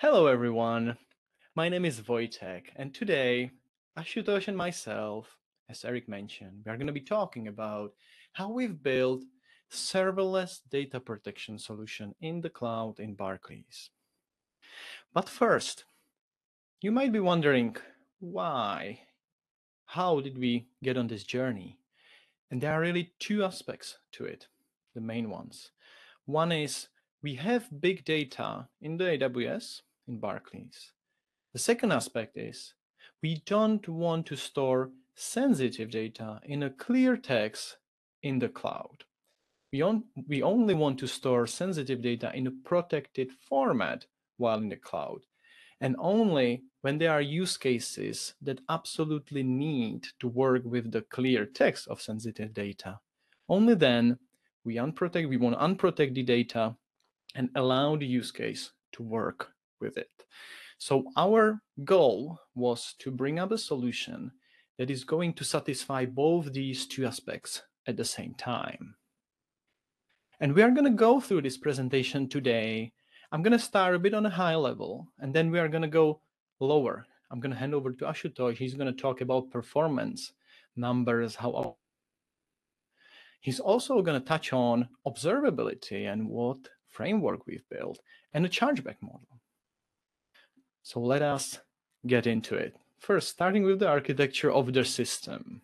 Hello everyone, my name is Vojtech, and today Ashutosh and myself, as Eric mentioned, we are going to be talking about how we've built serverless data protection solution in the cloud in Barclays. But first, you might be wondering why? How did we get on this journey? And there are really two aspects to it, the main ones. One is we have big data in the AWS in Barclays. The second aspect is we don't want to store sensitive data in a clear text in the cloud. We only want to store sensitive data in a protected format while in the cloud. And only when there are use cases that absolutely need to work with the clear text of sensitive data, only then we want to unprotect the data and allow the use case to work with it. So our goal was to bring up a solution that is going to satisfy both these two aspects at the same time. And we are going to go through this presentation today. I'm going to start a bit on a high level, and then we are going to go lower. I'm going to hand over to Ashutosh. He's going to talk about performance, numbers, how. He's also going to touch on observability and what framework we've built and a chargeback model. So let us get into it. First, starting with the architecture of the system.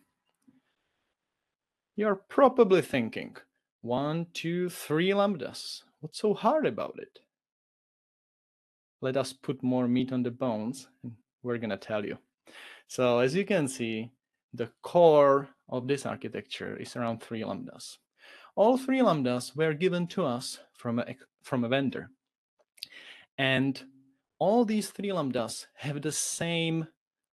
You're probably thinking, 1, 2, 3 lambdas. What's so hard about it? Let us put more meat on the bones, and we're going to tell you. So as you can see, the core of this architecture is around 3 lambdas. All 3 lambdas were given to us from a vendor. And all these 3 lambdas have the same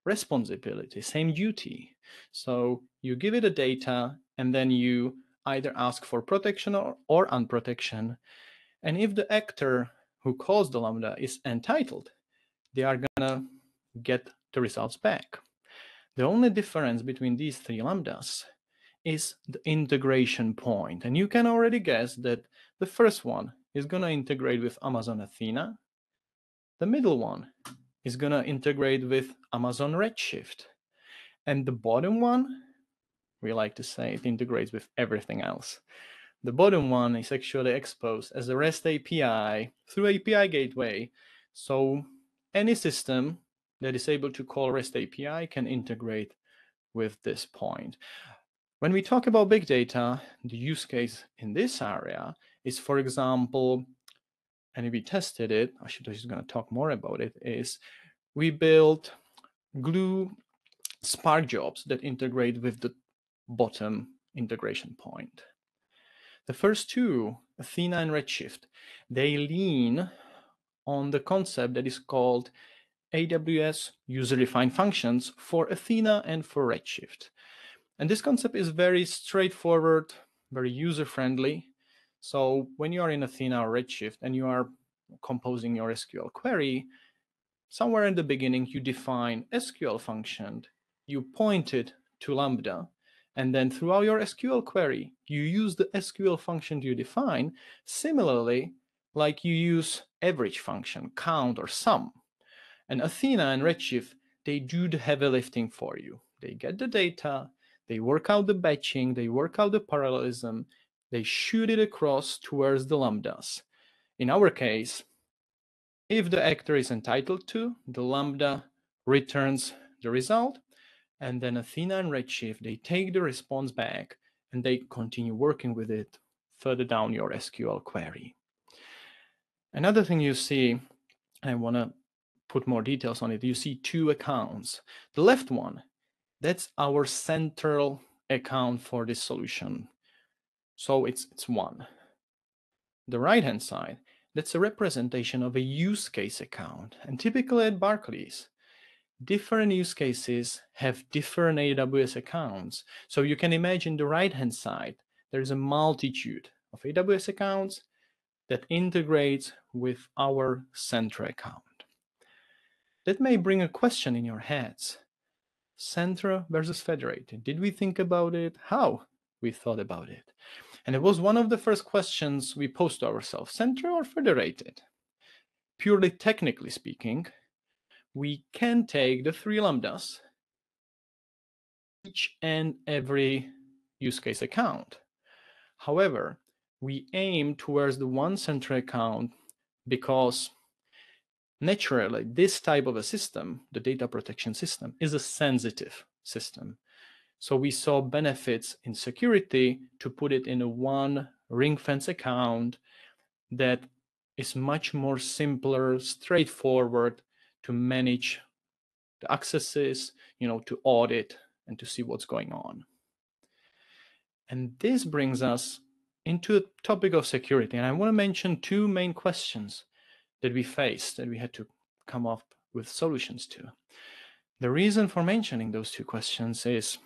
responsibility, same duty. So you give it a data, and then you either ask for protection or unprotection. And if the actor who calls the lambda is entitled, they are gonna get the results back. The only difference between these 3 lambdas is the integration point. And you can already guess that the first one is gonna integrate with Amazon Athena. The middle one is going to integrate with Amazon Redshift. And the bottom one, we like to say it integrates with everything else. The bottom one is actually exposed as a REST API through API gateway. So any system that is able to call REST API can integrate with this point. When we talk about big data, the use case in this area is, for example, and we tested it, Ashutosh is going to talk more about it, is we built Glue Spark jobs that integrate with the bottom integration point. The first two, Athena and Redshift, they lean on the concept that is called AWS user-defined functions for Athena and for Redshift. And this concept is very straightforward, very user-friendly. So when you are in Athena or Redshift and you are composing your SQL query, somewhere in the beginning you define SQL function, you point it to Lambda, and then throughout your SQL query, you use the SQL function you define, similarly like you use average function, count, or sum. And Athena and Redshift, they do the heavy lifting for you. They get the data, they work out the batching, they work out the parallelism, they shoot it across towards the lambdas. In our case, if the actor is entitled to, the lambda returns the result, and then Athena and Redshift, they take the response back and they continue working with it further down your SQL query. Another thing you see, I want to put more details on it, you see two accounts. The left one, that's our central account for this solution. So it's one. The right-hand side, that's a representation of a use case account. And typically at Barclays, different use cases have different AWS accounts. So you can imagine the right-hand side, there's a multitude of AWS accounts that integrates with our central account. That may bring a question in your heads. Central versus federated. Did we think about it? How we thought about it? And it was one of the first questions we posed to ourselves, central or federated? purely technically speaking, we can take the 3 lambdas, each and every use case account. However, we aim towards the one central account because naturally this type of a system, the data protection system, is a sensitive system. So we saw benefits in security to put it in a one ring fence account that is much more simpler, straightforward to manage the accesses, to audit and to see what's going on. And this brings us into the topic of security. And I want to mention 2 main questions that we faced that we had to come up with solutions to. The reason for mentioning those 2 questions is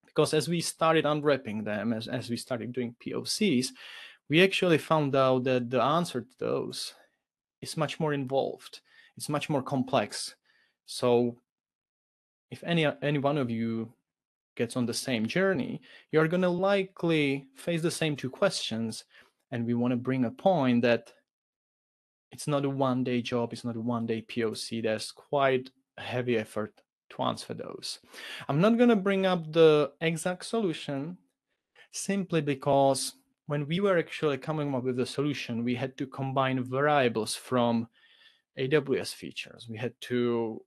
because as we started unwrapping them, as we started doing POCs, we actually found out that the answer to those is much more involved. It's much more complex. So if any one of you gets on the same journey, you're going to likely face the same 2 questions. And we want to bring a point that it's not a one-day job, it's not a one-day POC. There's quite a heavy effort to answer those. I'm not going to bring up the exact solution simply because when we were actually coming up with the solution, we had to combine variables from AWS features. We had to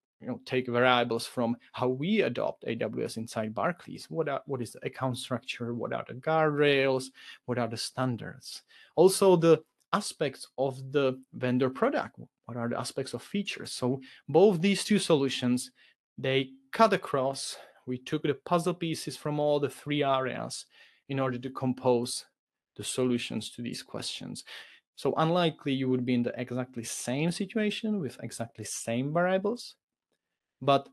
take variables from how we adopt AWS inside Barclays. What is the account structure? What are the guardrails? What are the standards? Also the aspects of the vendor product. What are the aspects of features? So both these 2 solutions, they cut across. We took the puzzle pieces from all the 3 areas in order to compose the solutions to these questions. So unlikely you would be in the exactly same situation with exactly same variables, but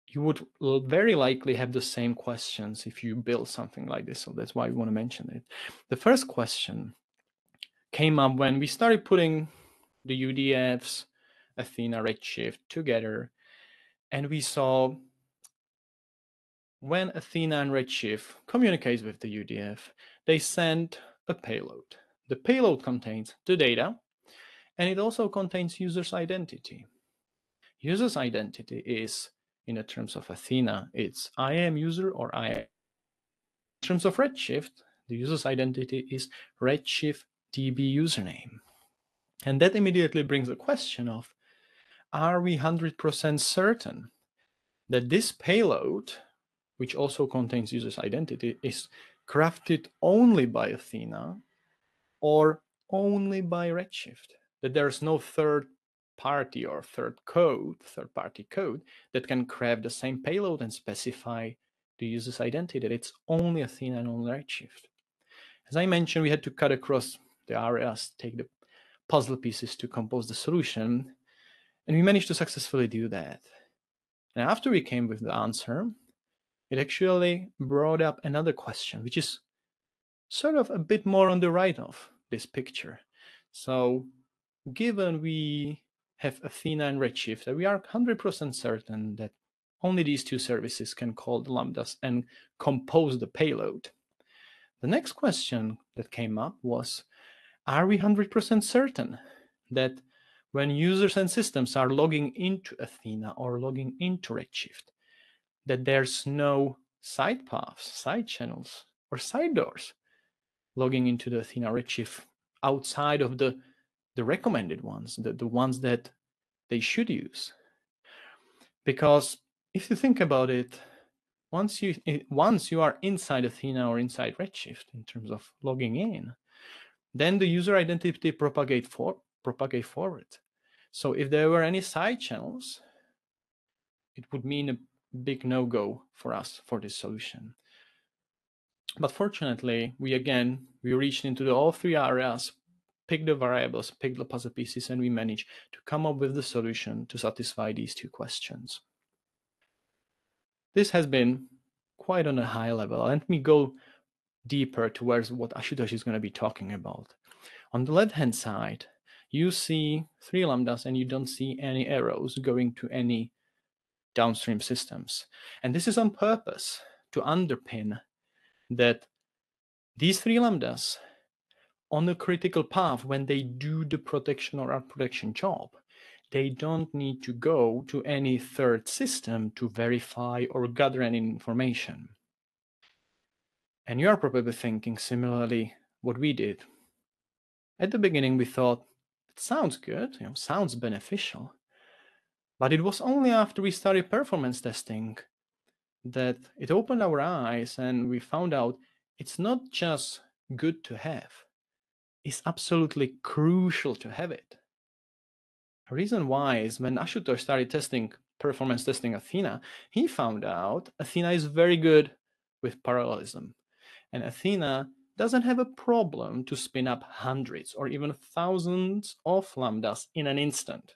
you would very likely have the same questions if you build something like this. So that's why we want to mention it. The first question came up when we started putting the UDFs, Athena, Redshift together, and we saw when Athena and Redshift communicates with the UDF, they send a payload. The payload contains the data, and it also contains user's identity. User's identity is, in the terms of Athena, it's I am user or I am. In terms of Redshift, the user's identity is Redshift DB username. And that immediately brings a question of, are we 100% certain that this payload, which also contains user's identity, is crafted only by Athena or only by Redshift? That there's no third party or third-party code that can craft the same payload and specify the user's identity, that it's only Athena and only Redshift. As I mentioned, we had to cut across the areas, take the puzzle pieces to compose the solution, and we managed to successfully do that. And after we came with the answer, it actually brought up another question, which is sort of a bit more on the right of this picture. So given we have Athena and Redshift, we are 100% certain that only these 2 services can call the lambdas and compose the payload. The next question that came up was, are we 100% certain that when users and systems are logging into Athena or logging into Redshift, that there's no side paths, side channels, or side doors logging into the Athena Redshift outside of the recommended ones, the ones that they should use? Because if you think about it, once you are inside Athena or inside Redshift in terms of logging in, then the user identity propagate forward. So if there were any side channels, it would mean a big no-go for us for this solution. But fortunately, we reached into all 3 areas, pick the variables, pick the puzzle pieces, and we managed to come up with the solution to satisfy these 2 questions. This has been quite on a high level. Let me go deeper towards what Ashutosh is going to be talking about. On the left-hand side, you see 3 lambdas and you don't see any arrows going to any downstream systems. And this is on purpose to underpin that these 3 lambdas on a critical path when they do the protection or unprotection job. They don't need to go to any third system to verify or gather any information. And you are probably thinking similarly what we did. At the beginning, we thought, it sounds good, sounds beneficial. But it was only after we started performance testing that it opened our eyes and we found out it's not just good to have, it's absolutely crucial to have it. The reason why is when Ashutosh started performance testing Athena, he found out Athena is very good with parallelism. And Athena doesn't have a problem to spin up hundreds or even thousands of lambdas in an instant.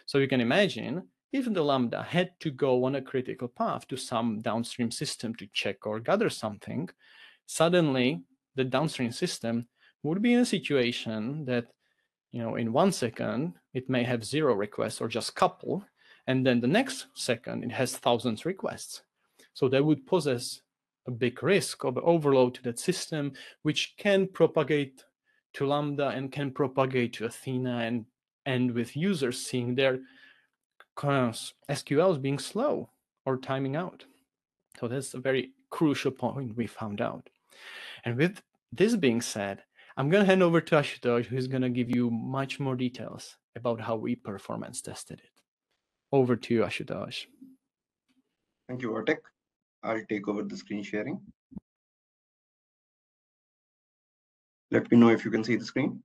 So you can imagine if the lambda had to go on a critical path to some downstream system to check or gather something, suddenly the downstream system would be in a situation that, in 1 second, it may have 0 requests or just couple, and then the next second it has thousands requests. So that would possess a big risk of overload to that system, which can propagate to Lambda and can propagate to Athena and end with users seeing their SQLs being slow or timing out. So that's a very crucial point we found out. And with this being said, I'm going to hand over to Ashutosh, who's going to give you much more details about how we performance tested it. Over to you, Ashutosh. Thank you, Vojtech. I'll take over the screen sharing. Let me know if you can see the screen.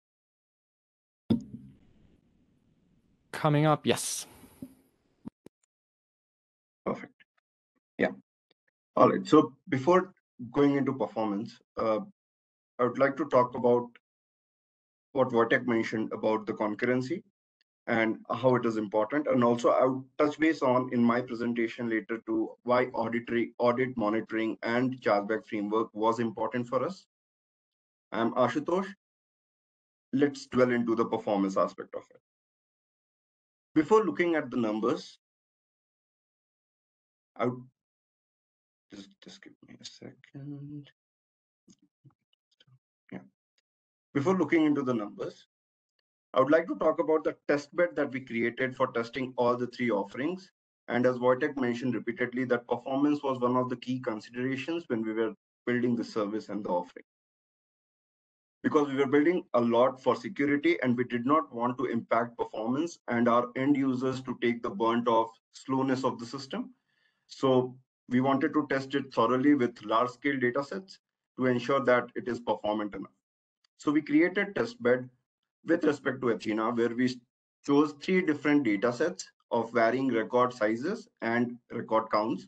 Coming up, yes. Perfect. Yeah. All right. So before going into performance, I would like to talk about what Vojtech mentioned about the concurrency and how it is important. And also I would touch base on in my presentation later to why audit monitoring and chargeback framework was important for us. I'm Ashutosh. Let's dwell into the performance aspect of it. Before looking at the numbers, I would just give me a second. Yeah. Before looking into the numbers, I would like to talk about the test bed that we created for testing all the 3 offerings. And as Vojtech mentioned repeatedly, that performance was one of the key considerations when we were building the service and the offering. Because we were building a lot for security and we did not want to impact performance and our end users to take the burnt of slowness of the system. So we wanted to test it thoroughly with large scale data sets to ensure that it is performant enough. So we created testbed with respect to Athena, where we chose 3 different data sets of varying record sizes and record counts.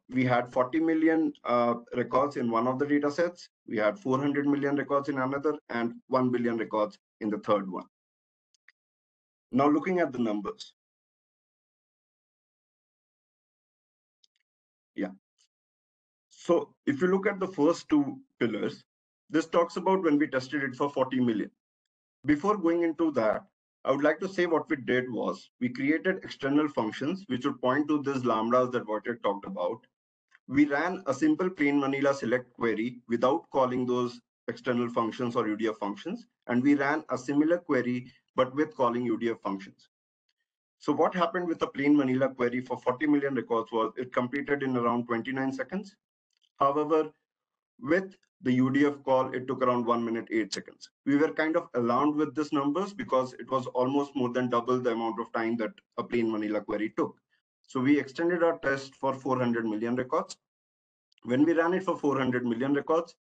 We had 40 million records in one of the data sets. We had 400 million records in another and 1 billion records in the third one. Now looking at the numbers. Yeah. So if you look at the first 2 pillars, this talks about when we tested it for 40 million. Before going into that, I would like to say what we did was we created external functions which would point to these lambdas that Vojtech talked about. We ran a simple plain vanilla select query without calling those external functions or UDF functions. And we ran a similar query, but with calling UDF functions. So what happened with the plain vanilla query for 40 million records was it completed in around 29 seconds. However, with the UDF call, it took around 1 minute, 8 seconds. We were kind of alarmed with these numbers because it was almost more than double the amount of time that a plain vanilla query took. So we extended our test for 400 million records. When we ran it for 400 million records,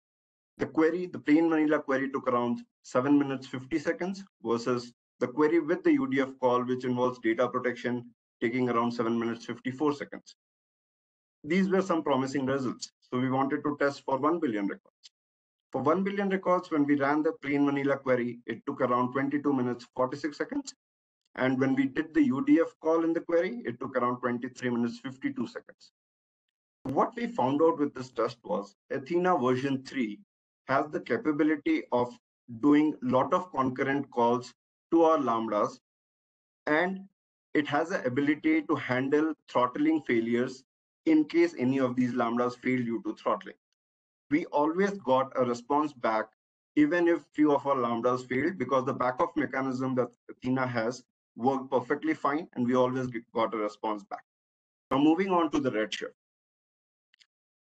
the plain vanilla query took around 7 minutes, 50 seconds versus the query with the UDF call, which involves data protection, taking around 7 minutes, 54 seconds. These were some promising results. So we wanted to test for 1 billion records. For 1 billion records, when we ran the plain vanilla query, it took around 22 minutes, 46 seconds. And when we did the UDF call in the query, it took around 23 minutes, 52 seconds. What we found out with this test was Athena version 3 has the capability of doing a lot of concurrent calls to our lambdas, and it has the ability to handle throttling failures in case any of these lambdas fail due to throttling. We always got a response back even if few of our lambdas failed, because the backup mechanism that Athena has worked perfectly fine, and we always got a response back. Now moving on to the Redshift.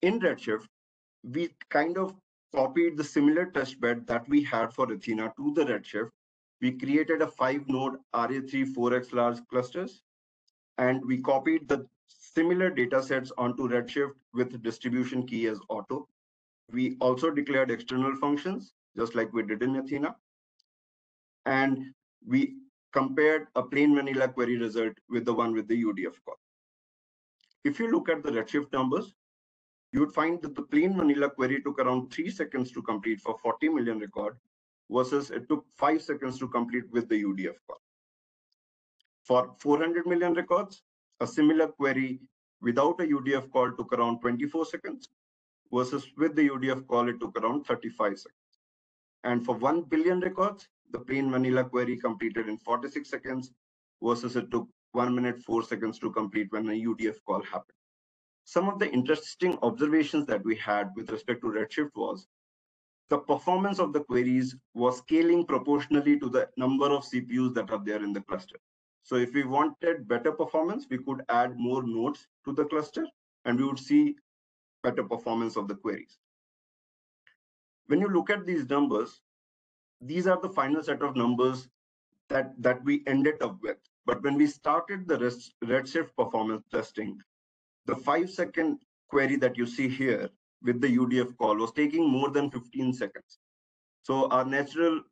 In Redshift, we kind of copied the similar test bed that we had for Athena to the Redshift. We created a 5-node RA3 4x large clusters, and we copied the similar data sets onto Redshift with distribution key as auto. We also declared external functions, just like we did in Athena. And we compared a plain vanilla query result with the one with the UDF call. If you look at the Redshift numbers, you would find that the plain vanilla query took around 3 seconds to complete for 40 million record, versus it took 5 seconds to complete with the UDF call. For 400 million records, a similar query without a UDF call took around 24 seconds, versus with the UDF call, it took around 35 seconds. And for 1 billion records, the plain vanilla query completed in 46 seconds, versus it took 1 minute 4 seconds to complete when a UDF call happened. Some of the interesting observations that we had with respect to Redshift was the performance of the queries was scaling proportionally to the number of CPUs that are there in the cluster. So if we wanted better performance, we could add more nodes to the cluster, and we would see better performance of the queries. When you look at these numbers, these are the final set of numbers that we ended up with. But when we started the Redshift performance testing, the 5-second query that you see here with the UDF call was taking more than 15 seconds. So our natural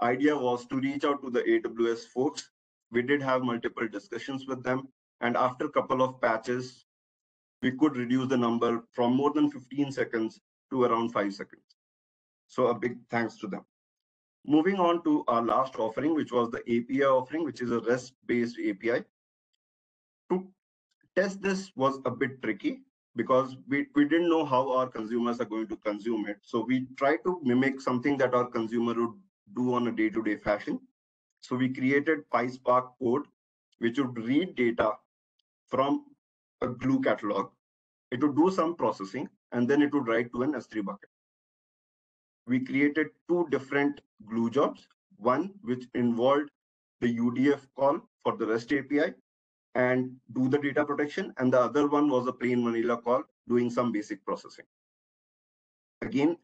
idea was to reach out to the AWS folks. We did have multiple discussions with them, and after a couple of patches, we could reduce the number from more than 15 seconds to around 5 seconds. So a big thanks to them. Moving on to our last offering, which was the API offering, which is a REST-based API. To test this was a bit tricky because we didn't know how our consumers are going to consume it. So we tried to mimic something that our consumer would do on a day-to-day fashion. So we created PySpark code, which would read data from a glue catalog. It would do some processing, and then it would write to an S3 bucket. We created 2 different glue jobs, one which involved the UDF call for the REST API and do the data protection, and the other one was a plain vanilla call doing some basic processing. Again,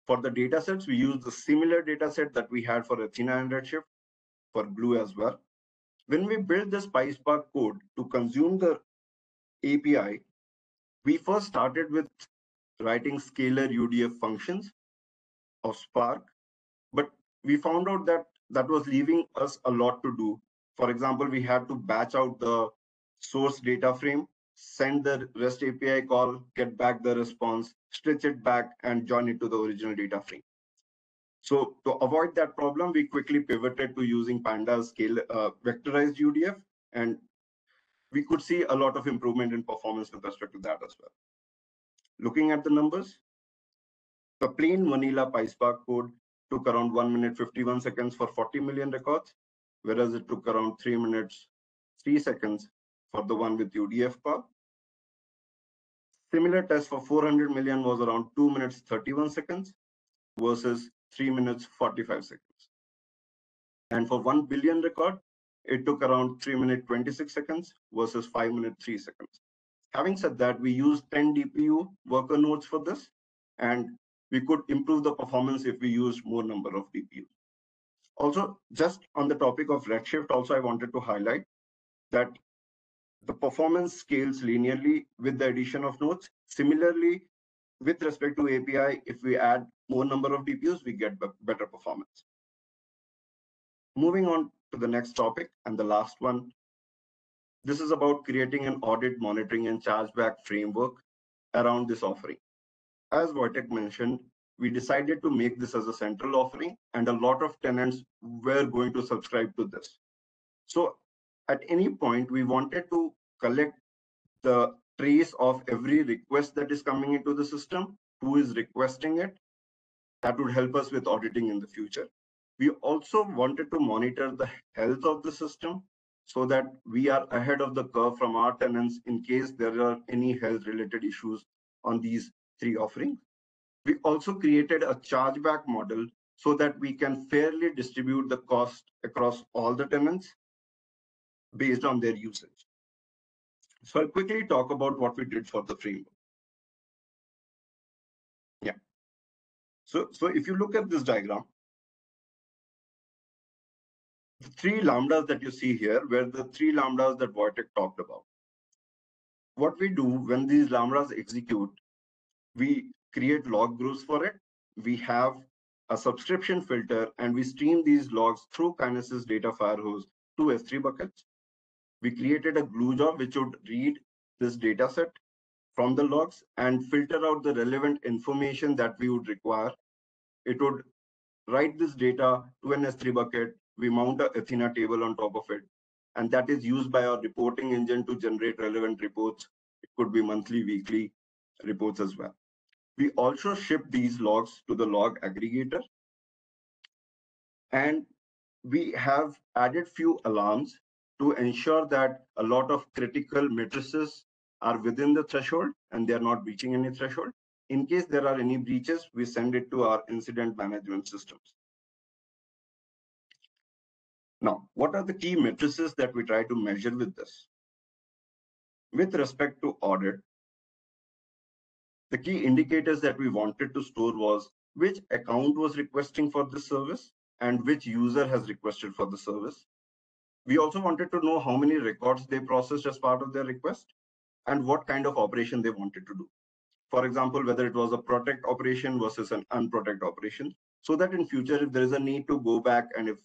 for the data sets, we used the similar data set that we had for Athena and Redshift for Glue as well. When we built this PySpark code to consume the API, we first started with writing scalar UDF functions of Spark, but we found out that that was leaving us a lot to do. For example, we had to batch out the source data frame, send the REST API call, get back the response, stitch it back, and join it to the original data frame. So to avoid that problem, we quickly pivoted to using Panda's vectorized UDF, and we could see a lot of improvement in performance with respect to that as well. Looking at the numbers, the plain vanilla PySpark code took around 1 minute 51 seconds for 40 million records, whereas it took around 3 minutes 3 seconds for the one with UDF call. Similar test for 400 million was around 2 minutes 31 seconds versus 3 minutes 45 seconds. And for 1 billion record, it took around 3 minutes 26 seconds versus 5 minutes 3 seconds. Having said that, we used 10 DPU worker nodes for this, and we could improve the performance if we used more number of DPUs. Also, just on the topic of Redshift, also I wanted to highlight that the performance scales linearly with the addition of nodes. Similarly, with respect to API, if we add more number of DPUs, we get better performance. Moving on to the next topic and the last one. This is about creating an audit, monitoring, and chargeback framework around this offering. As Vojtech mentioned, we decided to make this as a central offering, and a lot of tenants were going to subscribe to this. So at any point, we wanted to collect the trace of every request that is coming into the system, who is requesting it. That would help us with auditing in the future. We also wanted to monitor the health of the system so that we are ahead of the curve from our tenants in case there are any health related issues on these 3 offerings. We also created a chargeback model so that we can fairly distribute the cost across all the tenants based on their usage. So I'll quickly talk about what we did for the framework. Yeah. So if you look at this diagram, the 3 lambdas that you see here were the 3 lambdas that Vojtech talked about. What we do when these lambdas execute, we create log groups for it. We have a subscription filter, and we stream these logs through Kinesis data firehose to S3 buckets. We created a glue job which would read this data set from the logs and filter out the relevant information that we would require. It would write this data to an S3 bucket. We mount a Athena table on top of it, and that is used by our reporting engine to generate relevant reports. It could be monthly, weekly reports as well. We also ship these logs to the log aggregator, and we have added few alarms to ensure that a lot of critical matrices are within the threshold and they are not breaching any threshold. In case there are any breaches, we send it to our incident management systems. Now, what are the key matrices that we try to measure with this? With respect to audit, the key indicators that we wanted to store was which account was requesting for this service and which user has requested for the service. We also wanted to know how many records they processed as part of their request and what kind of operation they wanted to do. For example, whether it was a protect operation versus an unprotect operation, so that in future, if there is a need to go back and if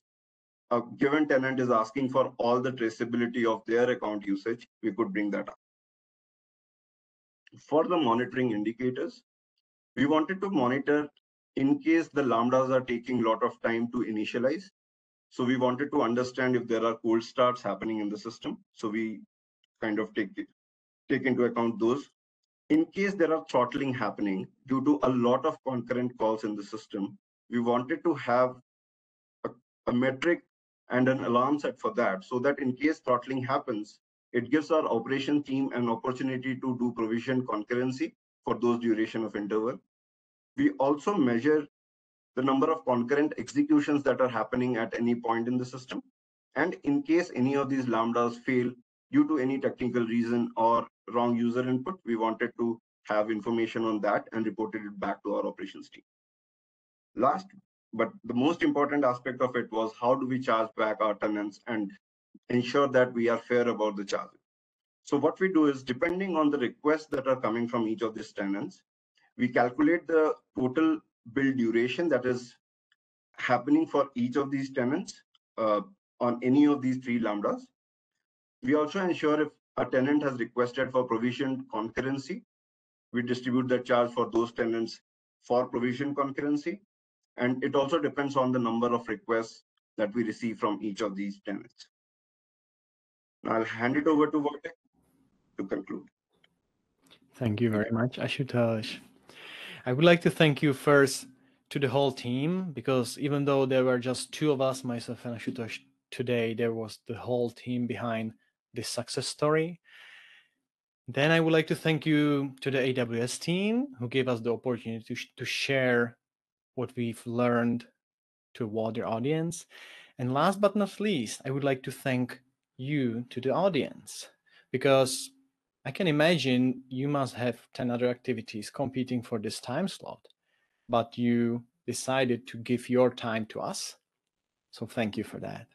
a given tenant is asking for all the traceability of their account usage, we could bring that up. For the monitoring indicators, we wanted to monitor in case the lambdas are taking a lot of time to initialize. So we wanted to understand if there are cold starts happening in the system. So we kind of take into account those. In case there are throttling happening due to a lot of concurrent calls in the system, we wanted to have a metric and an alarm set for that, so that in case throttling happens, it gives our operation team an opportunity to do provision concurrency for those duration of interval. We also measure the number of concurrent executions that are happening at any point in the system. And in case any of these lambdas fail due to any technical reason or wrong user input, we wanted to have information on that and reported it back to our operations team. Last, but the most important aspect of it was how do we charge back our tenants and ensure that we are fair about the charge. So what we do is, depending on the requests that are coming from each of these tenants, we calculate the total bill duration that is happening for each of these tenants on any of these 3 lambdas. We also ensure if a tenant has requested for provision concurrency, we distribute that charge for those tenants for provision concurrency. And it also depends on the number of requests that we receive from each of these tenants. Now I'll hand it over to Vojtech to conclude. Thank you very much, Ashutosh. I would like to thank you first to the whole team, because even though there were just 2 of us, myself and Ashutosh, today, there was the whole team behind this success story. Then I would like to thank you to the AWS team who gave us the opportunity to share what we've learned to a wider audience. And last but not least, I would like to thank you to the audience, because I can imagine you must have 10 other activities competing for this time slot, but you decided to give your time to us. So thank you for that.